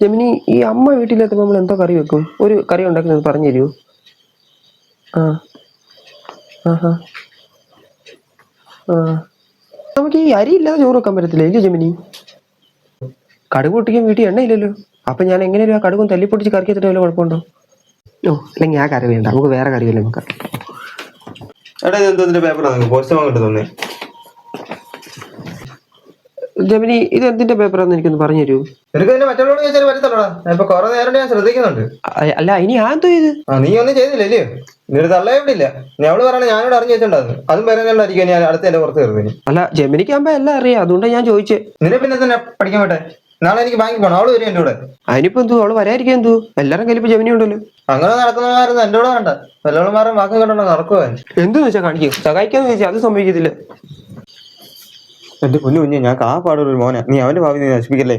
Gemini, ഈ അമ്മ വീട്ടിലെത്തുമ്പോൾ നമ്മൾ എന്തോ കറി വെക്കും? ഒരു കറി ഉണ്ടാക്കുന്നത് പറഞ്ഞു തരുമോ? ആ ആഹാ ആ നമുക്ക് ഈ അരി ഇല്ലാതെ ചോറ് വെക്കാൻ പറ്റത്തില്ല ഇല്ലേ ജമിനി? കടുക് പൊട്ടിക്കാൻ വീട്ടിൽ എണ്ണയില്ലല്ലോ. അപ്പൊ ഞാൻ എങ്ങനെയാലും ആ കടുകും തല്ലിപ്പൊട്ടിച്ച് കറി വെച്ചിട്ട് വല്ല കുഴപ്പമുണ്ടോ? ഓ, അല്ലെങ്കിൽ ആ കറി വേണ്ട, നമുക്ക് വേറെ കറി വല്ല നോക്കാം. എടാ, ഇത് എന്തോ പേപ്പറാണ് പോസ്റ്റ് കിട്ടുന്നേ. ജമിനി, ഇത് എന്തിന്റെ പേപ്പറാന്ന് എനിക്കൊന്ന് പറഞ്ഞു തരൂ. നിനക്ക് തന്നെ മറ്റുള്ളവരോട് ചോദിച്ചാൽ പറ്റത്തോടാ. ഇപ്പൊ കുറെ നേരം ഞാൻ ശ്രദ്ധിക്കുന്നുണ്ട്. അല്ല, ഇനി ഞാൻ എന്തോ ചെയ്ത്? നീ ഒന്നും ചെയ്തില്ലല്ലേ? നീ തള്ള എവിടെ ഇല്ല. നീ അവള് പറയണ ഞാനോട് അറിഞ്ഞു വെച്ചിട്ടുണ്ടായിരുന്നു. അതും പറയുന്നുണ്ടായിരിക്കും ഞാൻ അടുത്ത എന്റെ പുറത്ത് കയറുന്നതിന്. അല്ല, ജമിനിക്കാകുമ്പോ എല്ലാം അറിയാം, അതുകൊണ്ടാണ് ഞാൻ ചോദിച്ചേ. നിന്നെ പിന്നെ തന്നെ പഠിക്കാൻ പറ്റേ? നാളെ എനിക്ക് ബാങ്കിൽ പോകണം. അവള് വരും എന്റെ കൂടെ. അതിനിപ്പോ എന്തോ, അവള് വരാതിരിക്കാൻ എന്തോ? എല്ലാരും കയ്യിൽ ഇപ്പൊ ജമിനി ഉണ്ടല്ലോ. അങ്ങനെ നടക്കുന്നവരായിരുന്നു എന്റെ കൂടെ വേണ്ട. വല്ലവളുമാരും വാക്കും കണ്ടോ നടക്കുവാ. എന്തെന്ന് വെച്ചാൽ കാണിക്കും, സഹായിക്കാന്ന് ചോദിച്ചാൽ അത് സംഭവിക്കത്തില്ല. എന്റെ കുഞ്ഞു ഞാൻ കാപ്പാടൊരു മോനെ. നീ അവന്റെ ഭാവി നീ നശിപ്പിക്കല്ലേ.